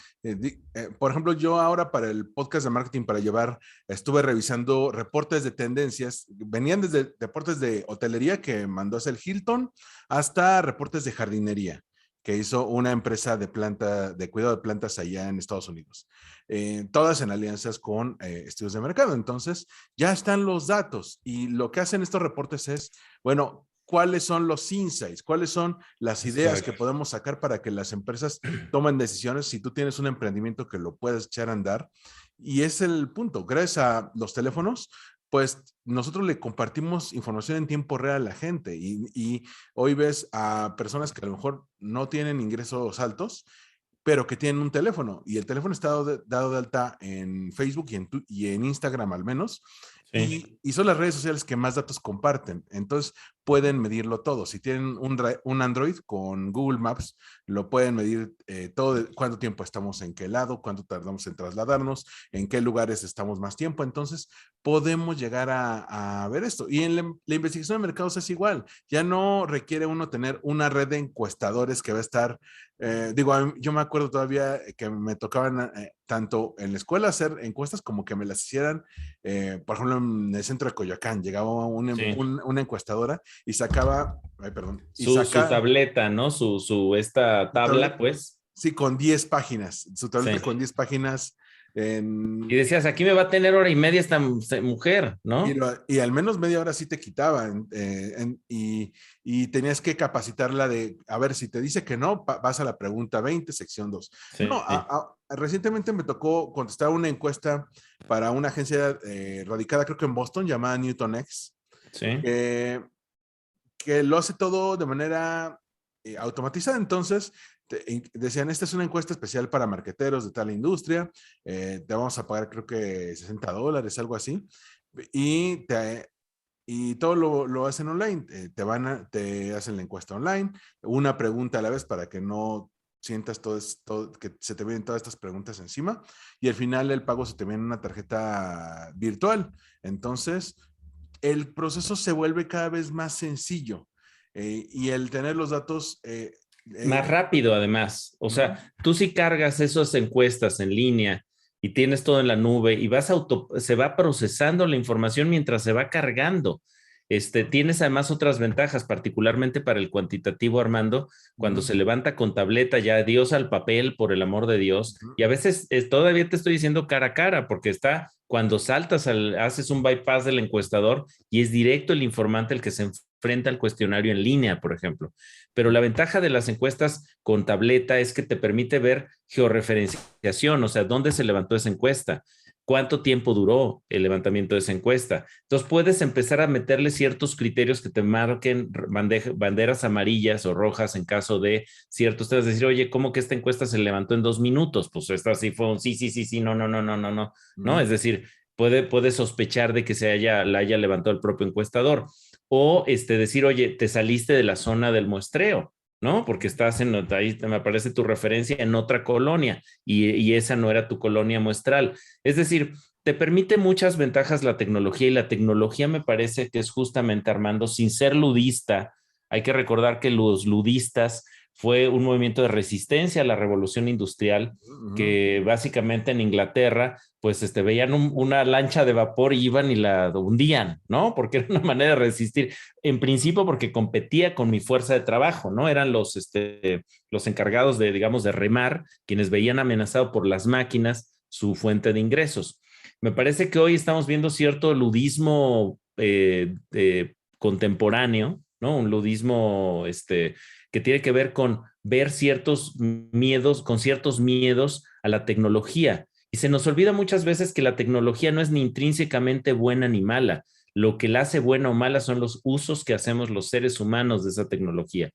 Por ejemplo, yo ahora para el podcast de marketing para llevar, estuve revisando reportes de tendencias, venían desde reportes de hotelería que mandó a hacer el Hilton hasta reportes de jardinería que hizo una empresa de cuidado de plantas allá en Estados Unidos. Todas en alianzas con estudios de mercado. Entonces, ya están los datos y lo que hacen estos reportes es, bueno, cuáles son los insights, cuáles son las ideas que podemos sacar para que las empresas tomen decisiones si tú tienes un emprendimiento que lo puedes echar a andar. Y es el punto. Gracias a los teléfonos, pues nosotros le compartimos información en tiempo real a la gente y hoy ves a personas que a lo mejor no tienen ingresos altos, pero que tienen un teléfono y el teléfono está dado de alta en Facebook y en Instagram al menos. Sí. Y son las redes sociales que más datos comparten. Entonces, pueden medirlo todo. Si tienen un Android con Google Maps, lo pueden medir todo, cuánto tiempo estamos en qué lado, cuánto tardamos en trasladarnos, en qué lugares estamos más tiempo. Entonces, podemos llegar a ver esto. Y en la investigación de mercados es igual. Ya no requiere uno tener una red de encuestadores que va a estar, yo me acuerdo todavía que me tocaban tanto en la escuela hacer encuestas como que me las hicieran, por ejemplo, en el centro de Coyoacán, llegaba Sí. una encuestadora y sacaba, ay, perdón, y Su saca tableta, ¿no? Esta su tabla, tableta, pues. sí, con 10 páginas, su tableta Sí. con 10 páginas. Y En, decías, aquí me va a tener hora y media esta mujer, ¿no? y al menos media hora sí te quitaban y tenías que capacitarla de, a ver, si te dice que no, vas a la pregunta 20 sección 2. No, Sí. recientemente me tocó contestar una encuesta para una agencia radicada, creo que en Boston, llamada Newton X, Sí. que, que lo hace todo de manera automatizada. Entonces, decían, esta es una encuesta especial para marqueteros de tal industria, te vamos a pagar creo que $60, algo así, y, y todo lo hacen online, te hacen la encuesta online, una pregunta a la vez para que no sientas todo, que se te vienen todas estas preguntas encima, y al final el pago se te viene en una tarjeta virtual. Entonces, el proceso se vuelve cada vez más sencillo y el tener los datos... Más rápido, además. O uh-huh. sea, tú si cargas esas encuestas en línea y tienes todo en la nube y se va procesando la información mientras se va cargando. Tienes además otras ventajas, particularmente para el cuantitativo, Armando, cuando Uh-huh. se levanta con tableta, ya adiós al papel, por el amor de Dios. Uh-huh. Y a veces todavía te estoy diciendo cara a cara, porque está cuando haces un bypass del encuestador y es directo el informante el que se enfrenta al cuestionario en línea, por ejemplo. Pero la ventaja de las encuestas con tableta es que te permite ver georreferenciación, o sea, dónde se levantó esa encuesta, cuánto tiempo duró el levantamiento de esa encuesta. Entonces puedes empezar a meterle ciertos criterios que te marquen banderas amarillas o rojas en caso de ciertos temas. Decir, oye, ¿cómo que esta encuesta se levantó en 2 minutos? Pues esta sí fue un sí, sí, sí, sí, no, no, no, no, no, no, ¿no? Es decir, puede sospechar de que la haya levantado el propio encuestador. O decir, oye, te saliste de la zona del muestreo, ¿no? Porque ahí me aparece tu referencia en otra colonia y esa no era tu colonia muestral. Es decir, te permite muchas ventajas la tecnología y la tecnología me parece que es justamente, Armando, sin ser ludista, hay que recordar que los ludistas fue un movimiento de resistencia a la revolución industrial Uh-huh. que básicamente en Inglaterra pues veían una lancha de vapor y iban y la hundían, ¿no? Porque era una manera de resistir, en principio porque competía con mi fuerza de trabajo, ¿no? Eran los encargados de, digamos, de remar, quienes veían amenazado por las máquinas su fuente de ingresos. Me parece que hoy estamos viendo cierto ludismo contemporáneo, ¿no? Un ludismo que tiene que ver con ver con ciertos miedos a la tecnología. Y se nos olvida muchas veces que la tecnología no es ni intrínsecamente buena ni mala. Lo que la hace buena o mala son los usos que hacemos los seres humanos de esa tecnología.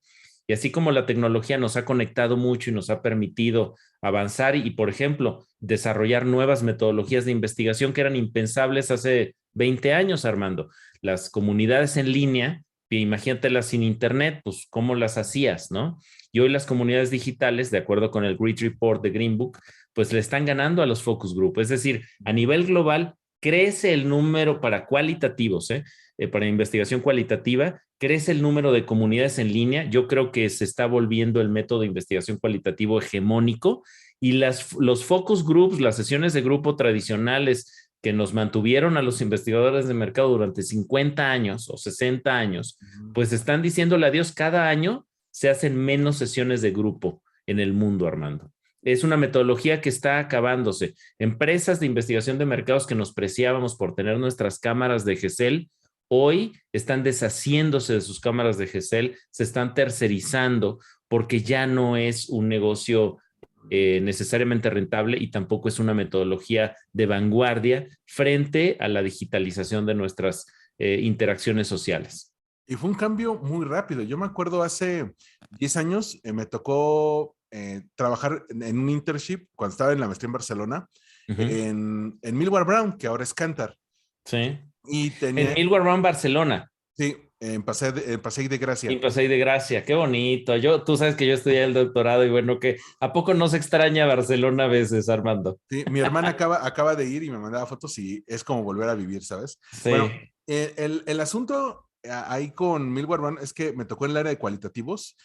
Y así como la tecnología nos ha conectado mucho y nos ha permitido avanzar y, por ejemplo, desarrollar nuevas metodologías de investigación que eran impensables hace 20 años, Armando. Las comunidades en línea, imagínatelas sin internet, pues cómo las hacías, ¿no? Y hoy las comunidades digitales, de acuerdo con el Great Report de Green Book, pues le están ganando a los focus group. Es decir, a nivel global crece el número para cualitativos, para investigación cualitativa, crece el número de comunidades en línea. Yo creo que se está volviendo el método de investigación cualitativo hegemónico y los focus groups, las sesiones de grupo tradicionales que nos mantuvieron a los investigadores de mercado durante 50 años o 60 años, pues están diciéndole adiós. Cada año se hacen menos sesiones de grupo en el mundo, Armando. Es una metodología que está acabándose. Empresas de investigación de mercados que nos preciábamos por tener nuestras cámaras de GESEL, hoy están deshaciéndose de sus cámaras de GESEL, se están tercerizando porque ya no es un negocio necesariamente rentable y tampoco es una metodología de vanguardia frente a la digitalización de nuestras interacciones sociales. Y fue un cambio muy rápido. Yo me acuerdo hace 10 años, me tocó trabajar en un internship cuando estaba en la maestría en Barcelona, Uh -huh. en Millward Brown, que ahora es Kantar. Sí. Y En tenía, Millward Brown, Barcelona. sí, En Paseo de Gracia. En Paseo de Gracia, qué bonito. Tú sabes que yo estudié el doctorado y bueno, que ¿a poco no se extraña Barcelona a veces, Armando? Sí, mi hermana acaba de ir y me mandaba fotos y es como volver a vivir, ¿sabes? Bueno, Sí. el asunto ahí con Millward One es que me tocó en el área de cualitativos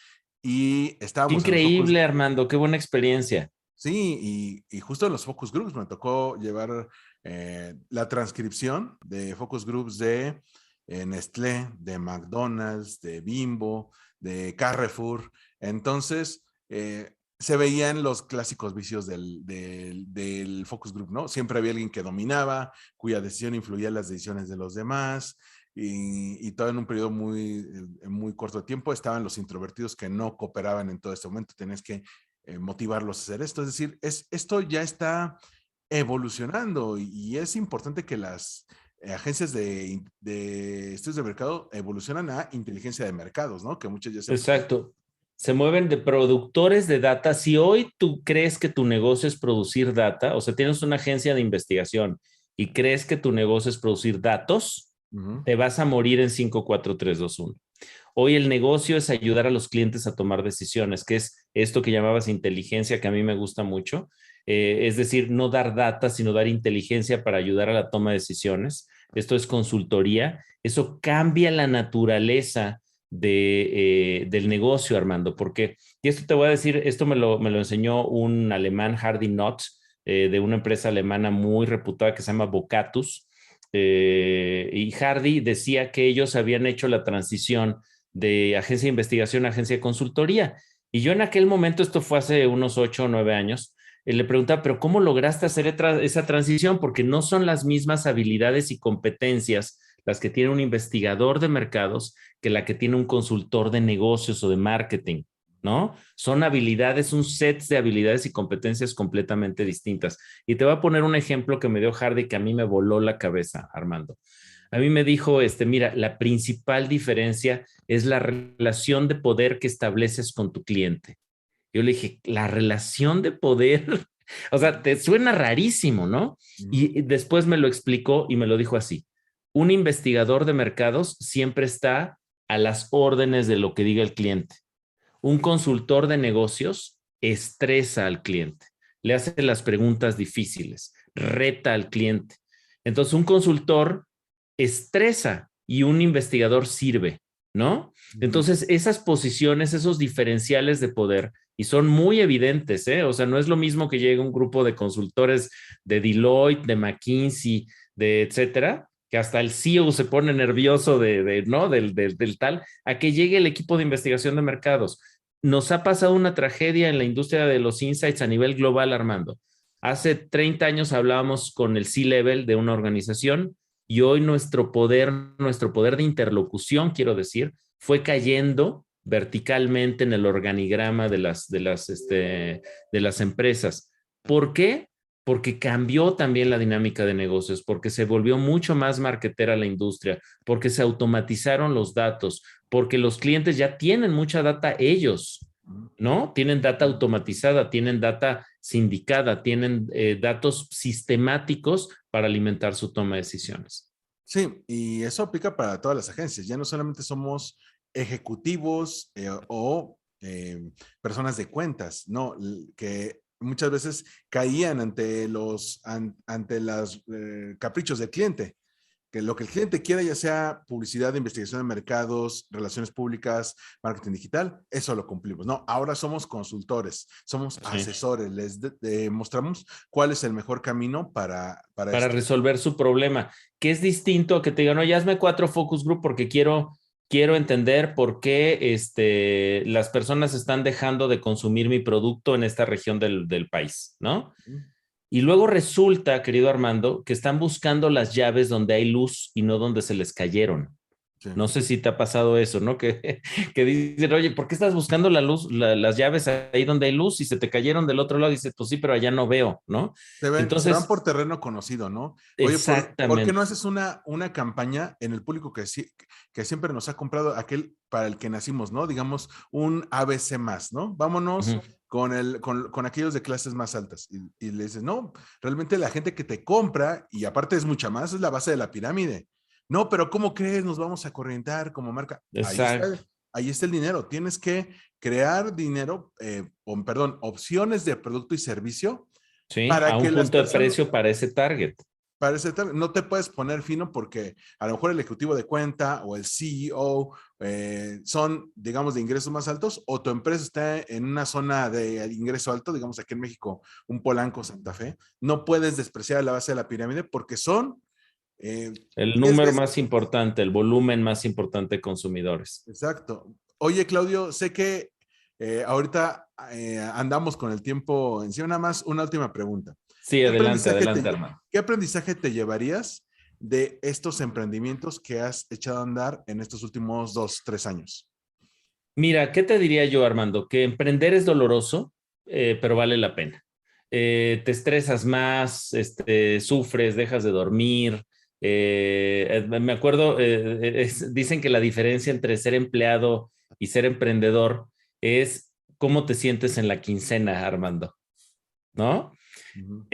y Qué estábamos en los focus. increíble, Armando, qué buena experiencia. Sí, y justo en los focus groups me tocó llevar la transcripción de focus groups de Nestlé, de McDonald's, de Bimbo, de Carrefour. Entonces, se veían los clásicos vicios del focus group, ¿no? Siempre había alguien que dominaba, cuya decisión influía en las decisiones de los demás. Y todo en un periodo muy corto de tiempo estaban los introvertidos que no cooperaban en todo este momento. Tenías que motivarlos a hacer esto. Es decir, esto ya está evolucionando y es importante que las agencias de estudios de mercado evolucionan a inteligencia de mercados, ¿no? Que muchas ya se... Exacto. Se mueven de productores de data. Si hoy tú crees que tu negocio es producir data, o sea, tienes una agencia de investigación y crees que tu negocio es producir datos, te vas a morir en 5, 4, 3, 2, 1. Hoy el negocio es ayudar a los clientes a tomar decisiones, que es esto que llamabas inteligencia, que a mí me gusta mucho. Es decir, no dar data, sino dar inteligencia para ayudar a la toma de decisiones. Esto es consultoría. Eso cambia la naturaleza del negocio, Armando, porque, y esto te voy a decir, esto me lo enseñó un alemán, Hardy Knott, de una empresa alemana muy reputada que se llama Bocatus, y Hardy decía que ellos habían hecho la transición de agencia de investigación a agencia de consultoría. Y yo en aquel momento, esto fue hace unos 8 o 9 años, le preguntaba, pero ¿cómo lograste hacer esa transición? Porque no son las mismas habilidades y competencias las que tiene un investigador de mercados que la que tiene un consultor de negocios o de marketing, ¿no? Son habilidades, un set de habilidades y competencias completamente distintas. Y te voy a poner un ejemplo que me dio Hardy que a mí me voló la cabeza, Armando. A mí me dijo, mira, la principal diferencia es la relación de poder que estableces con tu cliente. Yo le dije, la relación de poder, o sea, te suena rarísimo, ¿no? Y después me lo explicó y me lo dijo así. Un investigador de mercados siempre está a las órdenes de lo que diga el cliente. Un consultor de negocios estresa al cliente, le hace las preguntas difíciles, reta al cliente. Entonces, un consultor estresa y un investigador sirve, ¿no? Entonces, esas posiciones, esos diferenciales de poder, y son muy evidentes, ¿eh? O sea, no es lo mismo que llegue un grupo de consultores de Deloitte, de McKinsey, de etcétera, que hasta el CEO se pone nervioso ¿no? Del tal, a que llegue el equipo de investigación de mercados. Nos ha pasado una tragedia en la industria de los insights a nivel global, Armando. Hace 30 años hablábamos con el C-Level de una organización y hoy nuestro poder de interlocución, quiero decir, fue cayendo verticalmente en el organigrama de las empresas. ¿Por qué? Porque cambió también la dinámica de negocios, porque se volvió mucho más marketera la industria, porque se automatizaron los datos, porque los clientes ya tienen mucha data ellos, ¿no? Tienen data automatizada, tienen data sindicada, tienen datos sistemáticos para alimentar su toma de decisiones. Sí, y eso aplica para todas las agencias. Ya no solamente somos ejecutivos o personas de cuentas, no, que muchas veces caían ante los caprichos del cliente. Que lo que el cliente quiera, ya sea publicidad, investigación de mercados, relaciones públicas, marketing digital, eso lo cumplimos. No, ahora somos consultores, somos asesores, les mostramos cuál es el mejor camino para esto. Resolver su problema, que es distinto a que te digan, no, ya hazme 4 focus group porque quiero entender por qué las personas están dejando de consumir mi producto en esta región del país, ¿no? Y luego resulta, querido Armando, que están buscando las llaves donde hay luz y no donde se les cayeron. Sí. No sé si te ha pasado eso, ¿no? Que dicen, oye, ¿por qué estás buscando las llaves ahí donde hay luz y se te cayeron del otro lado? Y dices, pues sí, pero allá no veo, ¿no? Se van por terreno conocido, ¿no? Oye, ¿por qué no haces una campaña en el público que siempre nos ha comprado aquel para el que nacimos, ¿no? Digamos, un ABC más, ¿no? Vámonos con aquellos de clases más altas. Y le dices, no, realmente la gente que te compra, y aparte es mucha más, es la base de la pirámide. No, pero ¿cómo crees? Nos vamos a corrientar como marca. Exacto. Ahí está el dinero. Tienes que crear dinero, perdón, opciones de producto y servicio Sí, para a un que las punto de personas, precio para ese target. no te puedes poner fino porque a lo mejor el ejecutivo de cuenta o el CEO son, digamos, de ingresos más altos, o tu empresa está en una zona de ingreso alto, digamos aquí en México, un Polanco, Santa Fe. No puedes despreciar la base de la pirámide porque son eh, El 10 número veces. más importante, el volumen más importante de consumidores. Exacto. Oye, Claudio, sé que ahorita andamos con el tiempo encima. Nada más una última pregunta. Sí, ¿Qué adelante, aprendizaje adelante, te, hermano. qué aprendizaje te llevarías de estos emprendimientos que has echado a andar en estos últimos 2, 3 años? Mira, ¿qué te diría yo, Armando? Que emprender es doloroso, pero vale la pena. Te estresas más, sufres, dejas de dormir. Me acuerdo, dicen que la diferencia entre ser empleado y ser emprendedor es cómo te sientes en la quincena, Armando, ¿no? Ujú.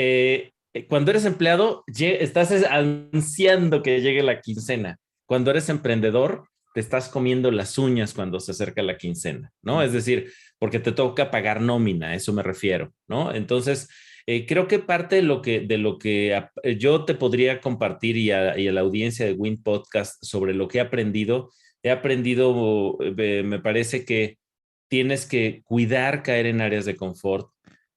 Cuando eres empleado, estás ansiando que llegue la quincena. Cuando eres emprendedor, te estás comiendo las uñas cuando se acerca la quincena, ¿no? Es Ujú. decir, porque te toca pagar nómina, a eso me refiero, ¿no? Entonces, creo que parte de lo que yo te podría compartir y a la audiencia de Win Podcast sobre lo que he aprendido, me parece que tienes que cuidar caer en áreas de confort,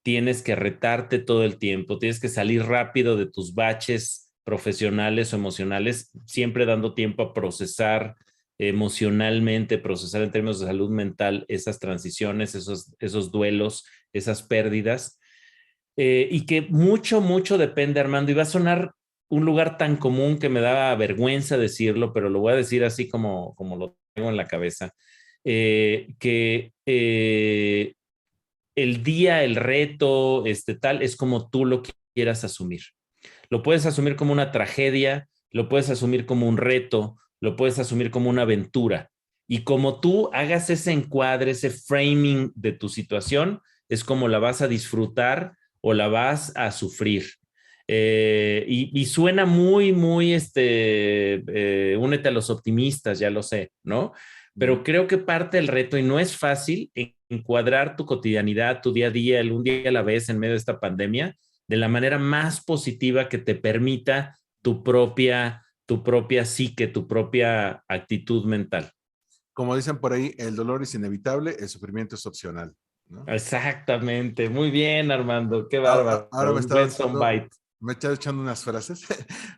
tienes que retarte todo el tiempo, tienes que salir rápido de tus baches profesionales o emocionales, siempre dando tiempo a procesar emocionalmente, procesar en términos de salud mental esas transiciones, esos duelos, esas pérdidas, y que mucho, mucho depende, Armando, y va a sonar un lugar tan común que me da vergüenza decirlo, pero lo voy a decir así como lo tengo en la cabeza, que el día, el reto, tal, es como tú lo quieras asumir. Lo puedes asumir como una tragedia, lo puedes asumir como un reto, lo puedes asumir como una aventura. Y como tú hagas ese encuadre, ese framing de tu situación, es como la vas a disfrutar o la vas a sufrir. Y suena muy, muy, únete a los optimistas, ya lo sé, ¿no? Pero Ujú. creo que parte del reto, y no es fácil, encuadrar tu cotidianidad, tu día a día, el un día a la vez en medio de esta pandemia, de la manera más positiva que te permita tu propia psique, tu propia actitud mental. Como dicen por ahí, el dolor es inevitable, el sufrimiento es opcional, ¿no? Exactamente. Muy bien, Armando. Qué bárbaro. Ahora Un buen soundbite. me está echando unas frases.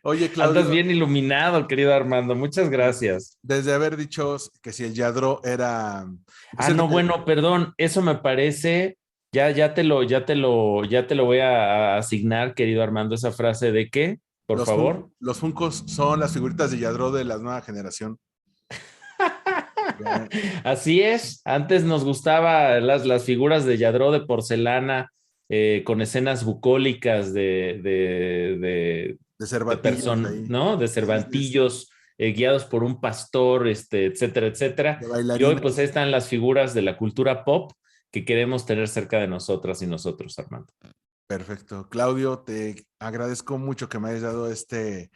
Oye, Andas Claudio, bien iluminado, querido Armando. Muchas gracias. desde haber dicho que si el Yadro era, por Ah, cierto, no, que bueno, perdón. Eso me parece. Ya te lo voy a asignar, querido Armando, esa frase de qué, por favor. Los Funkos son las figuritas de Yadro de la nueva generación. Ya, Así es, antes nos gustaba las figuras de Yadró de porcelana, con escenas bucólicas de de cervatillos person, ahí, ¿no? De sí, sí, sí, cervantillos, guiados por un pastor, etcétera, etcétera. de Y hoy pues ahí bailarinas. están las figuras de la cultura pop que queremos tener cerca de nosotras y nosotros, Armando. Perfecto. Claudio, te agradezco mucho que me hayas dado este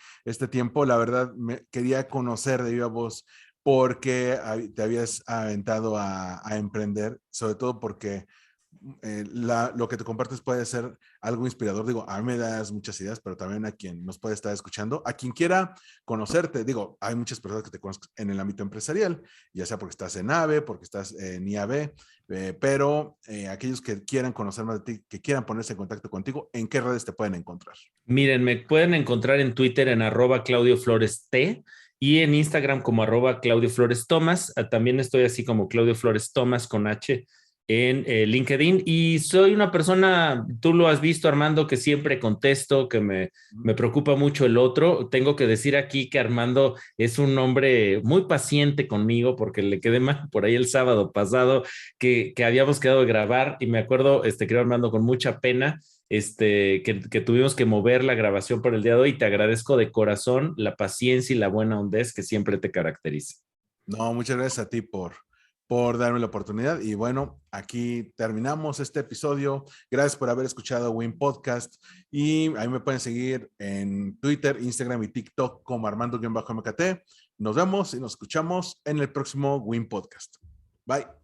tiempo. La verdad, quería conocer de viva voz por qué te habías aventado a emprender, sobre todo porque lo que te compartes puede ser algo inspirador. Digo, a mí me das muchas ideas, pero también a quien nos puede estar escuchando, a quien quiera conocerte. Digo, hay muchas personas que te conozco en el ámbito empresarial, ya sea porque estás en AVE, porque estás en IAB, pero aquellos que quieran conocer más de ti, que quieran ponerse en contacto contigo, ¿en qué redes te pueden encontrar? Miren, me pueden encontrar en Twitter en @ClaudioFloresT y en Instagram como @ClaudioFloresTomas. También estoy así como Claudio Flores Tomás con H en LinkedIn. Y soy una persona, tú lo has visto, Armando, que siempre contesto, que me preocupa mucho el otro. Tengo que decir aquí que Armando es un hombre muy paciente conmigo porque le quedé mal por ahí el sábado pasado que habíamos quedado de grabar y me acuerdo, creo, Armando, con mucha pena que tuvimos que mover la grabación por el día de hoy. Te agradezco de corazón la paciencia y la buena hondez que siempre te caracteriza. No, muchas gracias a ti por darme la oportunidad. Y bueno, aquí terminamos este episodio. Gracias por haber escuchado Win Podcast. Y ahí me pueden seguir en Twitter, Instagram y TikTok como Armando-MKT. Nos vemos y nos escuchamos en el próximo Win Podcast. Bye.